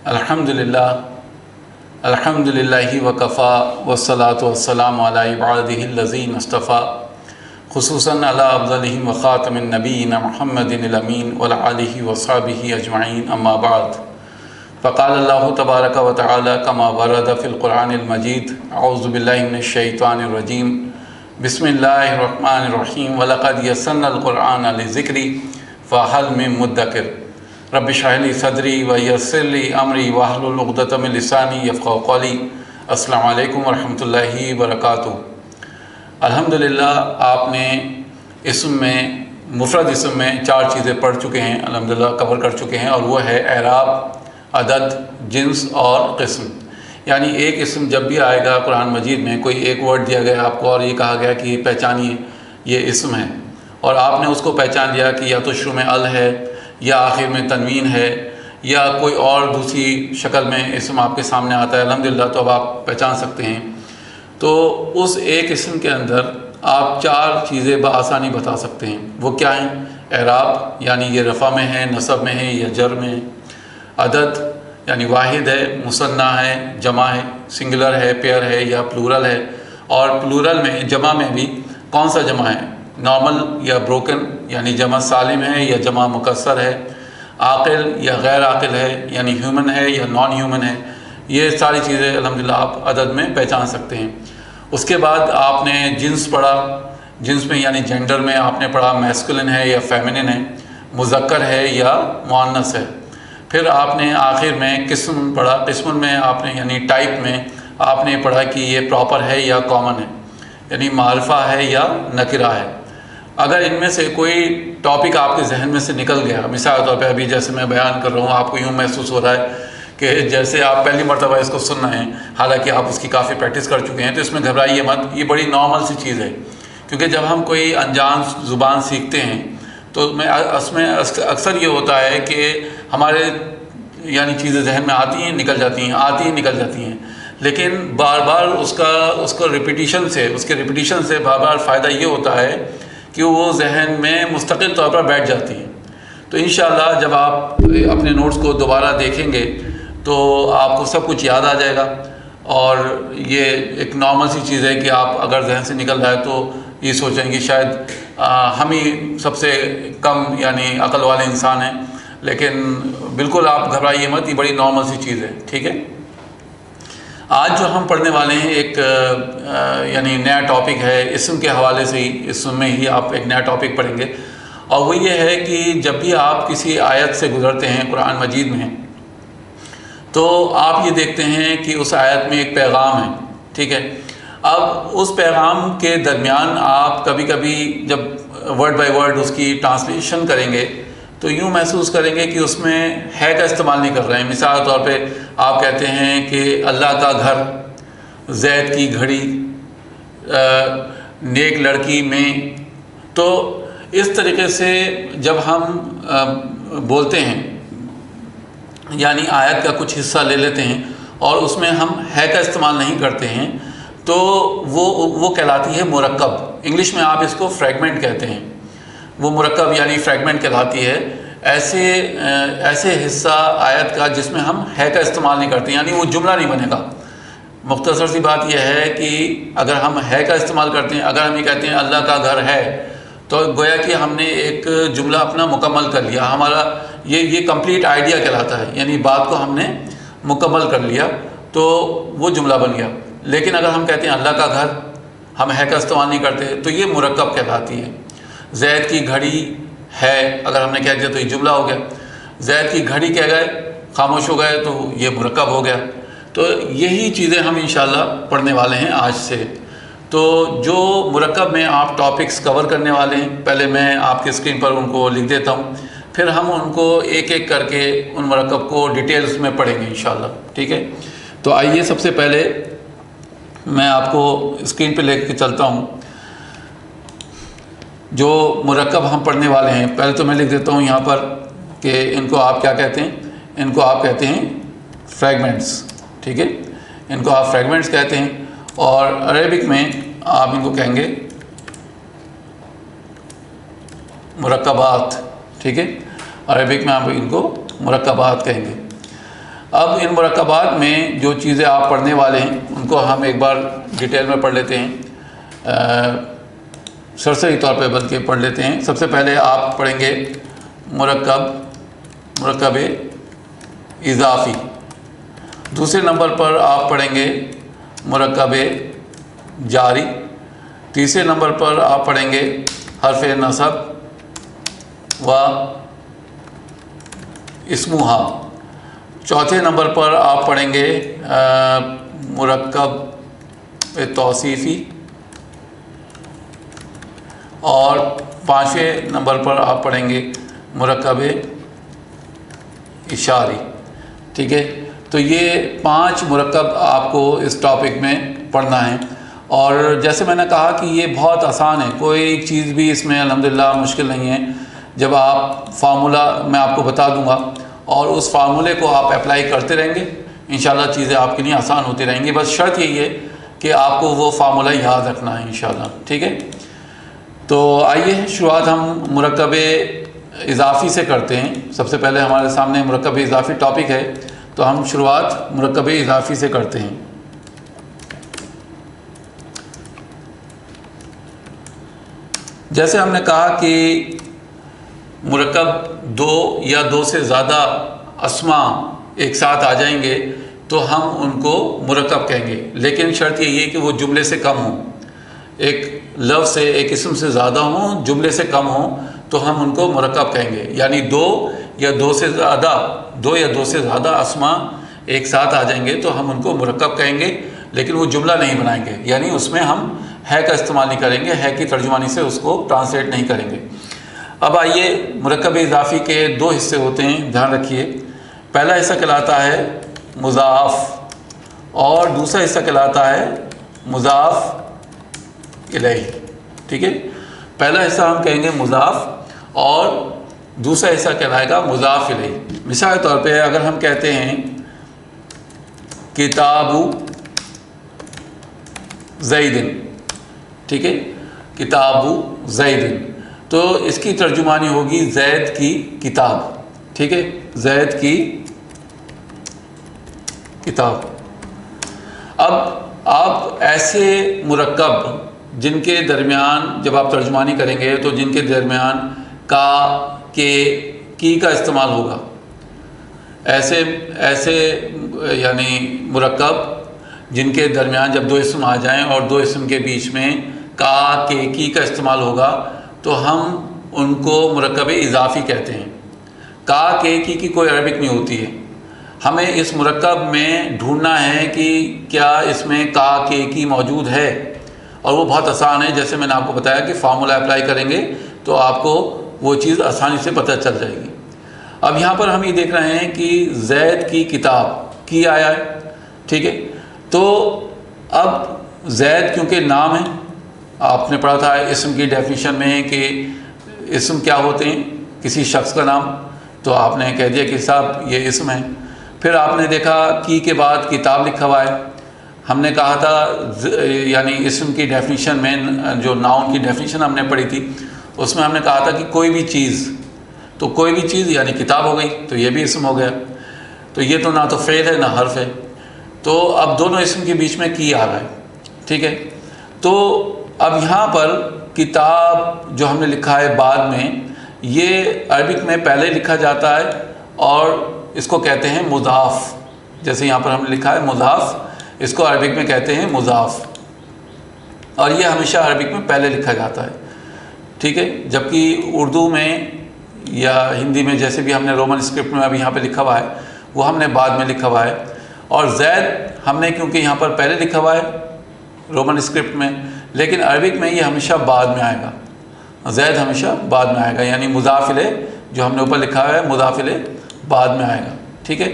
अल्हम्दुलिल्लाह अल्हम्दुलिल्लाहि वकफ़ा वस्सलातु वस्सलामु अला इबादिहिल्लज़ीना इस्तफ़ा खुसूसन अला अफ़ज़लिहिम व ख़ातमिन नबिय्यिना मुहम्मदिनिल अमीन व अला आलिहि व अस्हाबिहि अजमईन अम्मा बाद फ़क़ाल अल्लाहु तबारक व तआला कमा वरद फ़िल क़ुरआनिल मजीद अऊज़ु बिल्लाहि मिनश शैतानिर रजीम बिस्मिल्लाहिर रहमानिर रहीम व लक़द यस्सरनल क़ुरआन लिज़िक्रि फ़हल मिन मुद्दकिर रब्बि इश्रह ली सदरी व यस्सिर ली अमरी वहलुल उक़दतम मिन लिसानी यफ़क़हू क़ौली। अस्सलामु अलैकुम व रहमतुल्लाहि व बरकातुहू। अल्हम्दुलिल्लाह आपने इसम में मुफ़रद इसम में 4 चीज़ें पढ़ चुके हैं, अल्हम्दुलिल्लाह कवर कर चुके हैं, और वो है एराब, अदद, जिन्स और क़िस्म। यानी एक इसम जब भी आएगा कुरान मजीद में, कोई एक वर्ड दिया गया आपको और ये कहा गया कि पहचानिए ये इसम है, और आपने उसको पहचान लिया कि या तो शुरू में अल है या आखिर में तनवीन है या कोई और दूसरी शक्ल में इसम आपके सामने आता है, अल्हम्दुलिल्लाह तो अब आप पहचान सकते हैं। तो उस एक इसम के अंदर आप 4 चीज़ें बआसानी बता सकते हैं। वो क्या हैं? एराब यानी ये रफ़ा में है, नसब में है या जर में है। अदद यानी वाहिद है, मुसन्ना है, जमा है, सिंगुलर है, पेयर है या प्लूरल है। और प्लूरल में जमा में भी कौन सा जमा है? नॉर्मल या ब्रोकन यानी जमा सालिम है या जमा मुकस्सर है। आकिल या गैर आकिल है यानी ह्यूमन है या नॉन ह्यूमन है। ये सारी चीज़ें अल्हम्दुलिल्लाह आप अदद में पहचान सकते हैं। उसके बाद आपने जिन्स पढ़ा, जिन्स में यानी जेंडर में आपने पढ़ा मैस्कुलिन है या फेमिनिन है, मुज़क्कर है या मुअन्नस है। फिर आपने आखिर में किस्म पढ़ा, किस्म में आपने यानी टाइप में आपने पढ़ा कि ये प्रॉपर है या कॉमन है, यानी मारिफा है या नकिरा है। अगर इनमें से कोई टॉपिक आपके जहन में से निकल गया, मिसाल के तौर पे अभी जैसे मैं बयान कर रहा हूँ, आपको यूँ महसूस हो रहा है कि जैसे आप पहली मरतबा इसको सुन रहे हैं, हालांकि आप उसकी काफ़ी प्रैक्टिस कर चुके हैं, तो इसमें घबराइए मत, ये बड़ी नॉर्मल सी चीज़ है। क्योंकि जब हम कोई अनजान ज़ुबान सीखते हैं तो उसमें अक्सर ये होता है कि हमारे यानी चीज़ें जहन में आती हैं, निकल जाती हैं, आती हैं, निकल जाती हैं, लेकिन बार बार उसका रिपीटिशन से, उसके रिपीटिशन से बार बार फ़ायदा ये होता है कि वो जहन में मुस्तकिल तौर पर बैठ जाती है। तो इंशाअल्लाह जब आप अपने नोट्स को दोबारा देखेंगे तो आपको सब कुछ याद आ जाएगा। और ये एक नॉर्मल सी चीज़ है कि आप अगर जहन से निकल रहा है तो ये सोचेंगे शायद हम ही सबसे कम यानी अकल वाले इंसान हैं, लेकिन बिल्कुल आप घबराइए मत, ये बड़ी नॉर्मल सी चीज़ है। ठीक है, आज जो हम पढ़ने वाले हैं एक यानी नया टॉपिक है, इसम के हवाले से ही, इसम में ही आप एक नया टॉपिक पढ़ेंगे, और वो ये है कि जब भी आप किसी आयत से गुज़रते हैं कुरान मजीद में, तो आप ये देखते हैं कि उस आयत में एक पैगाम है। ठीक है, अब उस पैगाम के दरमियान आप कभी कभी जब वर्ड बाय वर्ड उसकी ट्रांसलेशन करेंगे तो यूँ महसूस करेंगे कि उसमें है का इस्तेमाल नहीं कर रहे हैं। मिसाल के तौर पे आप कहते हैं कि अल्लाह का घर, ज़ैद की घड़ी, नेक लड़की में। तो इस तरीके से जब हम बोलते हैं, यानी आयत का कुछ हिस्सा ले लेते हैं और उसमें हम है का इस्तेमाल नहीं करते हैं, तो वो कहलाती है मुरक्कब। इंग्लिश में आप इसको फ्रैगमेंट कहते हैं। वो मुरक्कब यानी फ्रैगमेंट कहलाती है ऐसे हिस्सा आयत का जिसमें हम है का इस्तेमाल नहीं करते, यानी वो जुमला नहीं बनेगा। मुख्तसर सी बात यह है कि अगर हम है का इस्तेमाल करते हैं, अगर हम ये कहते हैं अल्लाह का घर है, तो गोया कि हमने एक जुमला अपना मुकम्मल कर लिया। हमारा ये कंप्लीट आइडिया कहलाता है, यानी बात को हमने मुकम्मल कर लिया, तो वो जुमला बन गया। लेकिन अगर हम कहते हैं अल्लाह का घर, हम है का इस्तेमाल नहीं करते, तो ये मुरक्कब कहलाती है। ज़ैद की घड़ी है, अगर हमने कह दिया तो ये जुमला हो गया। ज़ैद की घड़ी कह गए, खामोश हो गए, तो ये मुरक्कब हो गया। तो यही चीज़ें हम इंशाअल्लाह पढ़ने वाले हैं आज से। तो जो मुरक्कब में आप टॉपिक्स कवर करने वाले हैं, पहले मैं आपके स्क्रीन पर उनको लिख देता हूँ, फिर हम उनको एक एक करके उन मुरक्कब को डिटेल्स में पढ़ेंगे इंशाअल्लाह। ठीक है, तो आइए सबसे पहले मैं आपको स्क्रीन पे लेकर चलता हूँ जो मुरक्कब हम पढ़ने वाले हैं। पहले तो मैं लिख देता हूँ यहाँ पर कि इनको आप क्या कहते हैं। इनको आप कहते हैं फ्रैगमेंट्स। ठीक है, इनको आप फ्रैगमेंट्स कहते हैं, और अरेबिक में आप इनको कहेंगे मुरक्कबात। ठीक है, अरेबिक में आप इनको मुरक्कबात कहेंगे। अब इन मुरक्कबात में जो चीज़ें आप पढ़ने वाले हैं उनको हम एक बार डिटेल में पढ़ लेते हैं, सरसरी तौर पे बल्कि पढ़ लेते हैं। सबसे पहले आप पढ़ेंगे मुरक्कब इज़ाफ़ी। दूसरे नंबर पर आप पढ़ेंगे मुरक्कब जारी। तीसरे नंबर पर आप पढ़ेंगे हर्फ नसब व इस्मुहा। चौथे नंबर पर आप पढ़ेंगे मुरक्कब तौसीफ़ी। और पाँचवें नंबर पर आप पढ़ेंगे मुरक्कब इशारी। ठीक है, तो ये 5 मुरक्कब आपको इस टॉपिक में पढ़ना है। और जैसे मैंने कहा कि ये बहुत आसान है, कोई चीज़ भी इसमें अल्हम्दुलिल्लाह मुश्किल नहीं है। जब आप फार्मूला मैं आपको बता दूंगा और उस फार्मूले को आप अप्लाई करते रहेंगे, इंशाल्लाह चीज़ें आपके लिए आसान होती रहेंगी। बस शर्त यही है कि आपको वो फार्मूला याद रखना है इंशाल्लाह। ठीक है, तो आइए शुरुआत हम मुरक्कब इज़ाफ़ी से करते हैं। सबसे पहले हमारे सामने मुरक्कब इज़ाफ़ी टॉपिक है, तो हम शुरुआत मुरक्कब इज़ाफ़ी से करते हैं। जैसे हमने कहा कि मुरक्कब 2 या 2 से ज़्यादा अस्मा एक साथ आ जाएंगे तो हम उनको मुरक्कब कहेंगे, लेकिन शर्त यही है कि वो जुमले से कम हो। एक लफ्ज़ से, एक इस्म से ज़्यादा हो, जुमले से कम हो, तो हम उनको मुरक्कब कहेंगे। यानी 2 या 2 से ज़्यादा अस्मा एक साथ आ जाएंगे तो हम उनको मुरक्कब कहेंगे, लेकिन वो जुमला नहीं बनाएंगे। यानी उसमें हम है का इस्तेमाल नहीं करेंगे, है की तर्जुमानी से उसको ट्रांसलेट नहीं करेंगे। अब आइए, मुरक्कब इज़ाफ़ी के 2 हिस्से होते हैं, ध्यान रखिए। पहला हिस्सा कहलाता है मुज़ाफ़ और दूसरा हिस्सा कहलाता है मुज़ाफ़ इलैही। ठीक है, पहला हिस्सा हम कहेंगे मुज़ाफ़ और दूसरा हिस्सा कहलाएगा मुज़ाफ़ इलैही। मिसाल के तौर पे अगर हम कहते हैं किताबु ज़ैदिन, ठीक है, किताबु ज़ैदिन, तो इसकी तर्जुमानी होगी ज़ैद की किताब। ठीक है, ज़ैद की किताब। अब आप ऐसे मुरक्कब जिनके दरमियान जब आप तर्जुमानी करेंगे तो जिनके दरमियान का, के, की का इस्तेमाल होगा, ऐसे यानी मुरक्कब जिनके दरमियान जब 2 इस्म आ जाएं और 2 इस्म के बीच में का, के, की का इस्तेमाल होगा तो हम उनको मुरक्कब इज़ाफ़ी कहते हैं। का, के, की कोई अरबिक नहीं होती है। हमें इस मुरक्कब में ढूंढना है कि क्या इसमें का, के, की मौजूद है, और वो बहुत आसान है। जैसे मैंने आपको बताया कि फार्मूला अप्लाई करेंगे तो आपको वो चीज़ आसानी से पता चल जाएगी। अब यहाँ पर हम ये देख रहे हैं कि ज़ैद की किताब की आया है। ठीक है, तो अब ज़ैद क्योंकि नाम है, आपने पढ़ा था इस्म की डेफिनेशन में कि इस्म क्या होते हैं, किसी शख्स का नाम, तो आपने कह दिया कि साहब ये इस्म है। फिर आपने देखा की के बाद किताब लिखा हुआ है। हमने कहा था यानी इस्म की डेफिनेशन में जो नाउन की डेफिनेशन हमने पढ़ी थी उसमें हमने कहा था कि कोई भी चीज़, तो कोई भी चीज़ यानी किताब हो गई, तो ये भी इस्म हो गया। तो ये तो ना तो फ़ेल है ना हर्फ है, तो अब दोनों इस्म के बीच में की आ रहा है। ठीक है, तो अब यहाँ पर किताब जो हमने लिखा है बाद में, ये अरबिक में पहले लिखा जाता है और इसको कहते हैं मुज़ाफ़। जैसे यहाँ पर हमने लिखा है मुज़ाफ़, इसको अरबिक में कहते हैं मुज़ाफ़, और ये हमेशा अरबिक में पहले लिखा जाता है। ठीक है, जबकि उर्दू में या हिंदी में जैसे भी हमने रोमन स्क्रिप्ट में अभी यहाँ पे लिखा हुआ है वो हमने बाद में लिखा हुआ है। और ज़ैद हमने क्योंकि यहाँ पर पहले लिखा हुआ है रोमन स्क्रिप्ट में, लेकिन अरबिक में ये हमेशा बाद में आएगा, ज़ैद हमेशा बाद में आएगा, यानी मुज़ाफ़ इलैह जो हमने ऊपर लिखा है मुज़ाफ़ इलैह बाद में आएगा। ठीक है,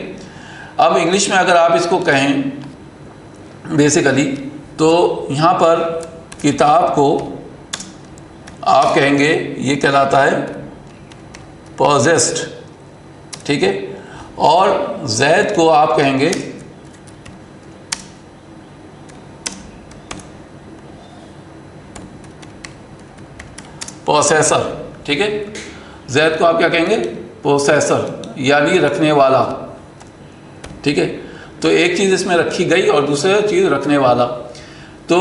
अब इंग्लिश में अगर आप इसको कहें बेसिकली, तो यहाँ पर किताब को आप कहेंगे, ये कहलाता है पॉजेस्ड। ठीक है, और ज़ैद को आप कहेंगे पोसेसर। ठीक है, ज़ैद को आप क्या कहेंगे, पोसेसर, यानी रखने वाला। ठीक है। तो एक चीज़ इसमें रखी गई और दूसरी चीज़ रखने वाला। तो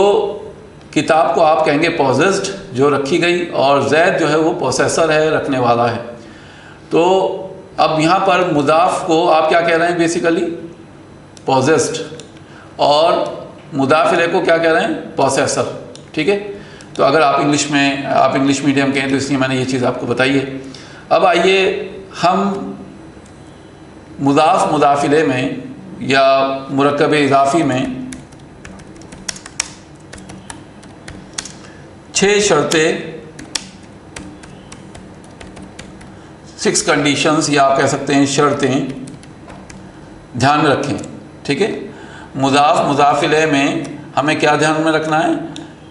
किताब को आप कहेंगे पॉजेस्ड, जो रखी गई, और जैद जो है वो पोसेसर है, रखने वाला है। तो अब यहाँ पर मुदाफ को आप क्या कह रहे हैं, बेसिकली पॉजेस्ड, और मुदाफ इलैह को क्या कह रहे हैं, पोसेसर, ठीक है। तो अगर आप इंग्लिश मीडियम के हैं तो इसलिए मैंने ये चीज़ आपको बताई है। अब आइए हम मुदाफ इलैह में या मुरक्कब इज़ाफ़ी में 6 शर्तें, 6 कंडीशंस या आप कह सकते हैं शर्तें ध्यान में रखें, ठीक है। मुदाफ इलैह में हमें क्या ध्यान में रखना है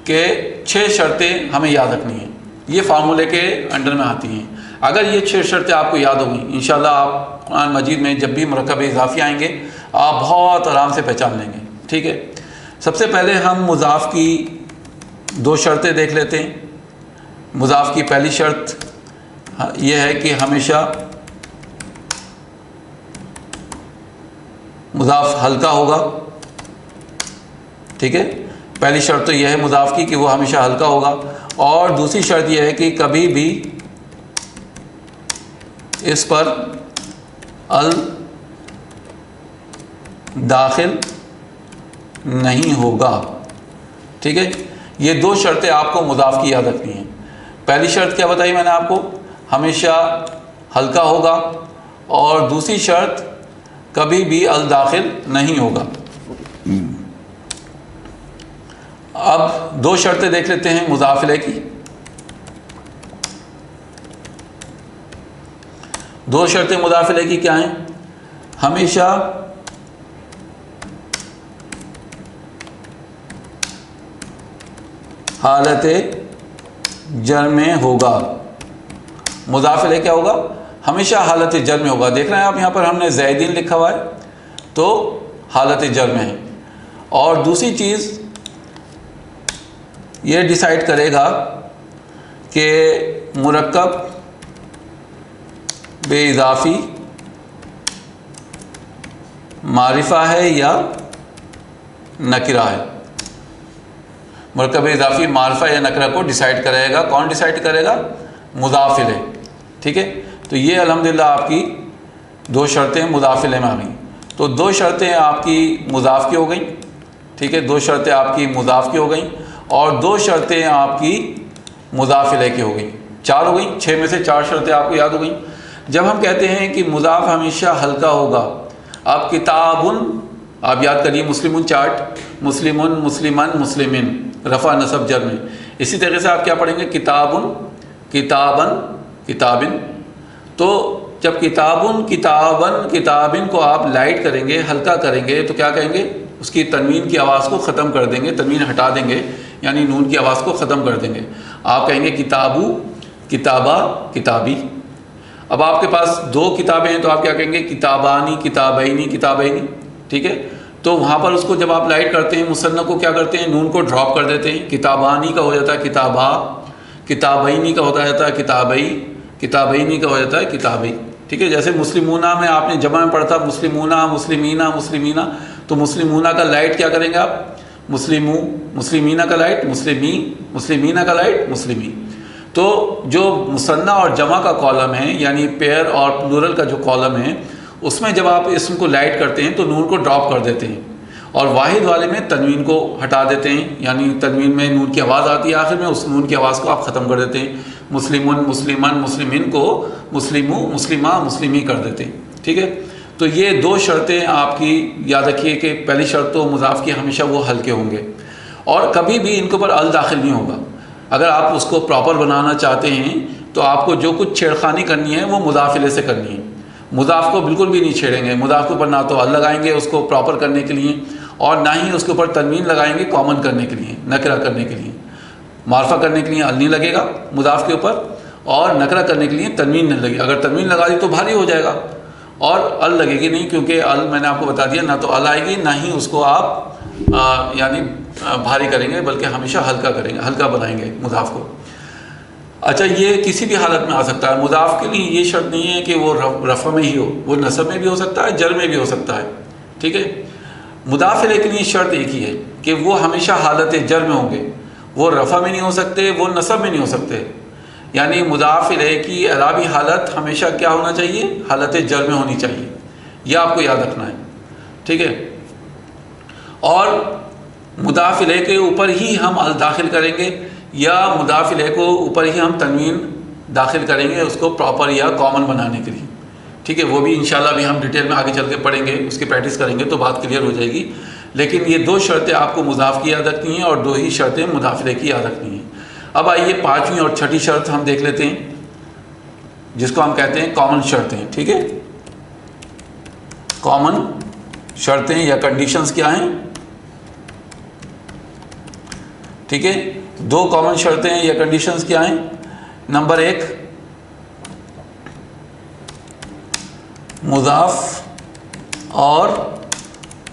कि 6 शर्तें हमें याद रखनी है। ये फार्मूले के अंडर में आती हैं। अगर ये 6 शर्तें आपको याद होंगी, इंशाल्लाह आप कुरान मजीद में जब भी मुरक्कब इज़ाफ़ी आएंगे आप बहुत आराम से पहचान लेंगे, ठीक है। सबसे पहले हम मुज़ाफ़ की 2 शर्तें देख लेते हैं। मुज़ाफ़ की पहली शर्त यह है कि हमेशा मुज़ाफ़ हल्का होगा, ठीक है। पहली शर्त तो यह है मुज़ाफ़ की कि वो हमेशा हल्का होगा, और दूसरी शर्त यह है कि कभी भी इस पर अल दाखिल नहीं होगा, ठीक है। ये 2 शर्तें आपको मुज़ाफ़ की याद रखनी है। पहली शर्त क्या बताई मैंने आपको, हमेशा हल्का होगा, और दूसरी शर्त कभी भी अल दाखिल नहीं होगा। अब 2 शर्तें देख लेते हैं मुज़ाफ़ इलैह की। 2 शर्तें मुज़ाफ़ इलैह की क्या हैं, हमेशा हालत जर में होगा। मुज़ाफ़ इलैह क्या होगा, हमेशा हालत जर में होगा। देख रहे हैं आप यहाँ पर हमने ज़ैदीन लिखा हुआ है, तो हालत जर में है। और दूसरी चीज़ ये डिसाइड करेगा कि मुरक्कब बे-इज़ाफ़ी मारिफ़ा है या नकिरा है। मुरक्कब इज़ाफ़ी मारिफ़ा या नकिरा को डिसाइड करेगा। कौन डिसाइड करेगा, मुज़ाफ़ इलैह, ठीक है। तो ये अल्हम्दुलिल्लाह आपकी 2 शर्तें मुज़ाफ़ इलैह में आ गई। तो 2 शर्तें आपकी मुज़ाफ़ की हो गई, ठीक है। 2 शर्तें आपकी मुज़ाफ़ की हो गई, और 2 शर्तें आपकी मुज़ाफ़ इलैह की हो गई। 4 हो गई, 6 में से 4 शर्तें आपको याद हो गई। जब हम कहते हैं कि मुज़ाफ़ हमेशा हल्का होगा, आप किताबुन, आप याद करिए मुस्लिमुन चार्ट, मुस्लिमुन, मुस्लिमन, मुस्लिमिन, रफ़ा नसब जर में। इसी तरह से आप क्या पढ़ेंगे, किताबुन, किताबन, किताबिन। तो जब किताबुन, किताबन, किताबिन को आप लाइट करेंगे, हल्का करेंगे, तो क्या कहेंगे, उसकी तनवीन की आवाज़ को ख़त्म कर देंगे, तनवीन हटा देंगे, यानी नून की आवाज़ को ख़त्म कर देंगे। आप कहेंगे किताबू, किताबा, किताबी। अब आपके पास 2 किताबें हैं तो आप क्या कहेंगे, किताबानी, किताबैनी, किताबैनी, ठीक है। तो वहाँ पर उसको जब आप लाइट करते हैं, मुसन्ना को क्या करते हैं, नून को ड्रॉप कर देते हैं। किताबानी का हो जाता है किताबा, किताबैनी का होता जाता है किताबई, किताबैनी का हो जाता है किताबई, ठीक है। जैसे मुस्लिमूना में आपने जमा में पढ़ा था मुस्लिमूना, मुस्लिमीना, मुस्लिमीना, तो मुस्लिमूना का लाइट क्या करेंगे आप, मुस्लिमू, मुस्लिमीना का लाइट मुस्लिमी, मुस्लिमीना का लाइट मुस्लिमी। तो जो मुसन्ना और जमा का कॉलम है, यानी पेयर और प्लूरल का जो कॉलम है, उसमें जब आप इसम को लाइट करते हैं तो नून को ड्रॉप कर देते हैं, और वाहिद वाले में तनवीन को हटा देते हैं, यानी तनवीन में नून की आवाज़ आती है आखिर में, उस नून की आवाज़ को आप ख़त्म कर देते हैं। मुस्लिमुन, मुस्लिमन, मुस्लिमिन को मुस्लिमू, मुस्लिमा, मुस्लिमी कर देते हैं, ठीक है। तो ये 2 शर्तें आपकी याद रखिए कि पहली शर्त तो मुज़ाफ़ की हमेशा वो हल्के होंगे, और कभी भी इनके ऊपर अल दाखिल नहीं होगा। अगर आप उसको प्रॉपर बनाना चाहते हैं तो आपको जो कुछ छेड़खानी करनी है वो मुज़ाफ़ इलैह से करनी है। मुज़ाफ़ को बिल्कुल भी नहीं छेड़ेंगे। मुज़ाफ़ के ऊपर ना तो अल लगाएंगे उसको प्रॉपर करने के लिए, और ना ही उसके ऊपर तनवीन लगाएंगे कॉमन करने के लिए, नकरा करने के लिए। मारफा करने के लिए अल नहीं लगेगा मुज़ाफ़ के ऊपर, और नकरा करने के लिए तनवीन नहीं लगेगी। अगर तनवीन लगा दी तो भारी हो जाएगा, और अल लगेगी नहीं, क्योंकि अल मैंने आपको बता दिया ना तो अल आएगी, ना ही उसको आप यानी भारी करेंगे, बल्कि हमेशा हल्का करेंगे, हल्का बनाएंगे मुज़ाफ़ को। अच्छा, ये किसी भी हालत में आ सकता है। मुज़ाफ़ के लिए ये शर्त नहीं है कि वो रफ़ा में ही हो, वो नसब में भी हो सकता है, जर में भी हो सकता है, ठीक है। मुदाफ इलैह के लिए शर्त एक ही है कि वो हमेशा हालत जर में होंगे, वो रफ़ा में नहीं हो सकते, वो नसब में नहीं हो सकते। यानी मुदाफ इलैह की अराबी हालत हमेशा क्या होना चाहिए, हालत जर में होनी चाहिए, यह आपको याद रखना है, ठीक है। और मुदाफ इलैह के ऊपर ही हम अल दाखिल करेंगे या मुदाफ इलैह को ऊपर ही हम तनवीन दाखिल करेंगे उसको प्रॉपर या कॉमन बनाने के लिए, ठीक है। वो भी इंशाल्लाह भी हम डिटेल में आगे चल के पढ़ेंगे, उसकी प्रैक्टिस करेंगे तो बात क्लियर हो जाएगी। लेकिन ये दो शर्तें आपको मुदाफ की याद रखनी है और दो ही शर्तें मुदाफ इलैह की याद रखनी है। अब आइए पाँचवीं और छठी शर्त हम देख लेते हैं, जिसको हम कहते हैं कॉमन शर्तें, ठीक है। कॉमन शर्तें या कंडीशंस क्या हैं, ठीक है। दो कॉमन शर्तें या कंडीशंस क्या हैं। नंबर एक, मुज़ाफ और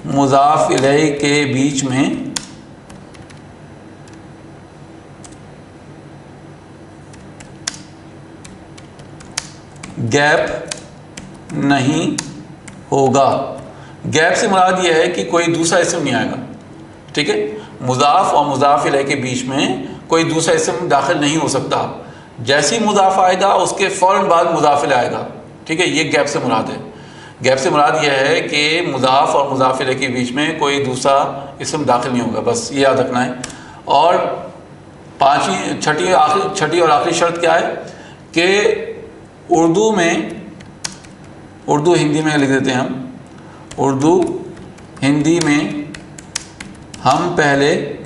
मुज़ाफ इलैह के बीच में गैप नहीं होगा। गैप से मुराद यह है कि कोई दूसरा इसम नहीं आएगा, ठीक है। मुज़ाफ और मुज़ाफ इलैह के बीच में कोई दूसरा इसम दाखिल नहीं हो सकता। जैसे ही मुज़ाफ आएगा उसके फ़ौरन बाद मुज़ाफ इलैह आएगा, ठीक है। ये गैप से मुराद है। गैप से मुराद यह है कि मुज़ाफ और मुज़ाफ इलैह के बीच में कोई दूसरा इसम दाखिल नहीं होगा, बस ये याद रखना है। और पाँचवीं छठी और आखिरी शर्त क्या है कि उर्दू हिंदी में लिख देते हैं हम, उर्दू हिंदी में हम पहले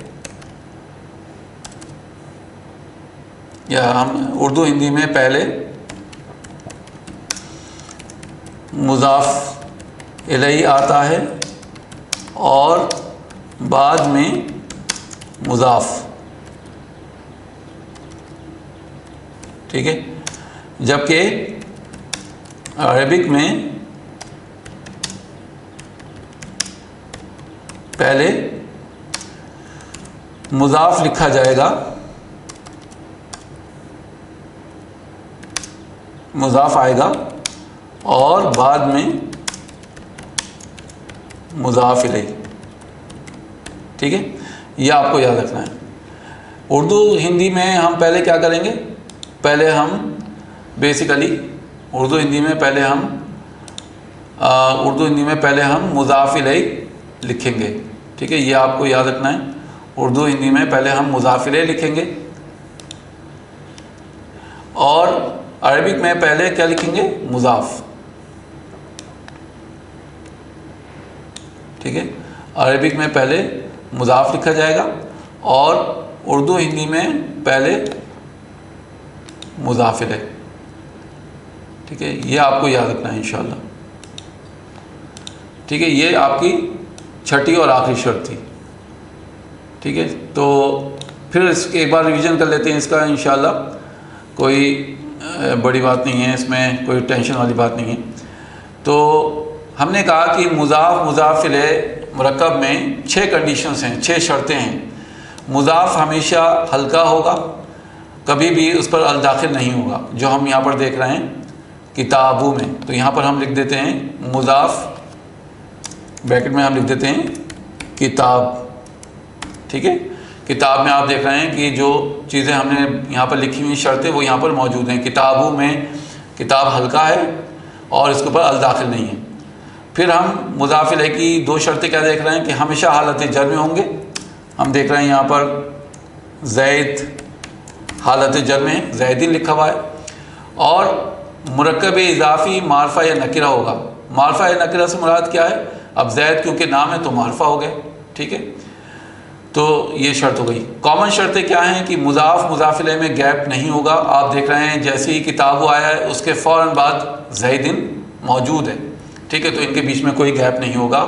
उर्दू हिंदी में पहले मुज़ाफ इलैह आता है और बाद में मुज़ाफ, ठीक है। जबकि अरबिक में पहले मुज़ाफ लिखा जाएगा, मुज़ाफ आएगा और बाद में मुज़ाफ इलैह, ठीक है। यह आपको याद रखना है। उर्दू हिंदी में हम पहले क्या करेंगे, पहले हम बेसिकली उर्दू हिंदी में पहले हम मुज़ाफ इलैह लिखेंगे, ठीक है। ये आपको याद रखना है। उर्दू हिंदी में पहले हम मुज़ाफ इलैह लिखेंगे और अरबिक में पहले क्या लिखेंगे, मुज़ाफ, ठीक है। अरबिक में पहले मुज़ाफ लिखा जाएगा और उर्दू हिंदी में पहले मुज़ाफ इलैह, ठीक है। ये आपको याद रखना है इंशाअल्लाह, ठीक है। ये आपकी छठी और आखिरी शर्त थी, ठीक है। तो फिर इसके एक बार रिवीजन कर लेते हैं इसका इंशाअल्लाह। कोई बड़ी बात नहीं है इसमें, कोई टेंशन वाली बात नहीं है। तो हमने कहा कि मुज़ाफ इलैह मुरक्कब में 6 कंडीशंस हैं, 6 शर्तें हैं। मुज़ाफ हमेशा हल्का होगा, कभी भी उस पर अल दाखिल नहीं होगा, जो हम यहाँ पर देख रहे हैं किताबों में। तो यहाँ पर हम लिख देते हैं मुज़ाफ, ब्रैकेट में हम लिख देते हैं किताब, ठीक है। किताब में आप देख रहे हैं कि जो चीज़ें हमने यहाँ पर लिखी हुई शर्तें वो यहाँ पर मौजूद हैं। किताबों में किताब हल्का है और इसके ऊपर अल दाखिल नहीं है। फिर हम मुज़ाफ इलैह की 2 शर्तें क्या देख रहे हैं कि हमेशा हालत जर में होंगे। हम देख रहे हैं यहाँ पर ज़ैद हालत जर में ज़ैदिन लिखा हुआ है और मुरक्कब इज़ाफ़ी मारफ़ा या नकिरा होगा। मारफ़ा या नकिरा से मुराद क्या है, अब ज़ैद क्योंकि नाम है तो मारफ़ा हो गया, ठीक है। तो ये शर्त हो गई। कॉमन शर्तें क्या हैं कि मुज़ाफ इलैह में गैप नहीं होगा। आप देख रहे हैं जैसे ही किताब आया है उसके फ़ौरन बाद ज़ैदिन मौजूद है, ठीक है। तो इनके बीच में कोई गैप नहीं होगा।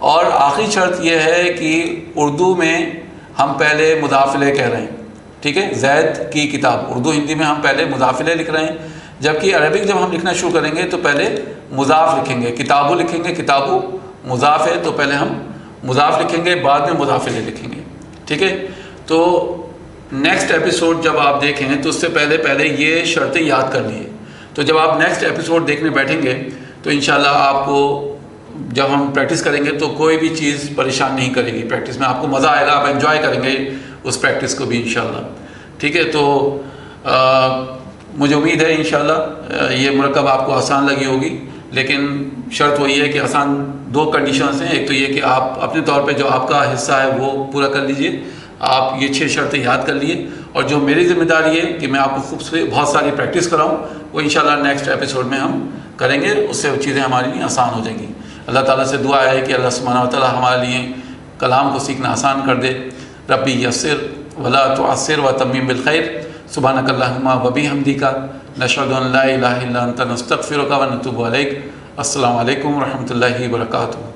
और आखिरी शर्त यह है कि उर्दू में हम पहले मुज़ाफ इलैह कह रहे हैं, ठीक है। ज़ैद की किताब, उर्दू हिंदी में हम पहले मुज़ाफ इलैह लिख रहे हैं, जबकि अरबिक जब हम लिखना शुरू करेंगे तो पहले मुज़ाफ लिखेंगे, किताबु लिखेंगे, किताबु मुज़ाफ है तो पहले हम मुज़ाफ लिखेंगे, बाद में मुज़ाफ इलैह लिखेंगे, ठीक है। तो नेक्स्ट एपिसोड जब आप देखें तो उससे पहले ये शर्तें याद कर लिए। तो जब आप नेक्स्ट एपिसोड देखने बैठेंगे तो इंशाल्लाह आपको जब हम प्रैक्टिस करेंगे तो कोई भी चीज़ परेशान नहीं करेगी। प्रैक्टिस में आपको मज़ा आएगा, आप एंजॉय करेंगे उस प्रैक्टिस को भी इंशाल्लाह। ठीक है, तो मुझे उम्मीद है इंशाल्लाह ये मुरक्कब आपको आसान लगी होगी, लेकिन शर्त वही है कि आसान दो कंडीशंस हैं। एक तो ये कि आप अपने तौर पे जो आपका हिस्सा है वो पूरा कर लीजिए, आप ये 6 शर्तें याद कर लिए, और जो मेरी ज़िम्मेदारी है कि मैं आपको खूब से बहुत सारी प्रैक्टिस कराऊँ, वो इंशाल्लाह नेक्स्ट एपिसोड में हम करेंगे, उससे चीज़ें हमारे लिए आसान हो जाएंगी। अल्लाह ताला से दुआ है कि अल्लाह सुब्हानहू व तआला हमारे लिए कलाम को सीखना आसान कर दे। रब्बी यस्सिर वला तुअस्सिर व तम्मिम बिल खैर। सुब्हानकल्लाहुम्मा व बिहम्दिका नशहदु अन ला इलाहा इल्ला अंता नस्तगफिरुका व नतूबु अलैक। अस्सलामु अलैकुम व रहमतुल्लाहि व बरकातुहू।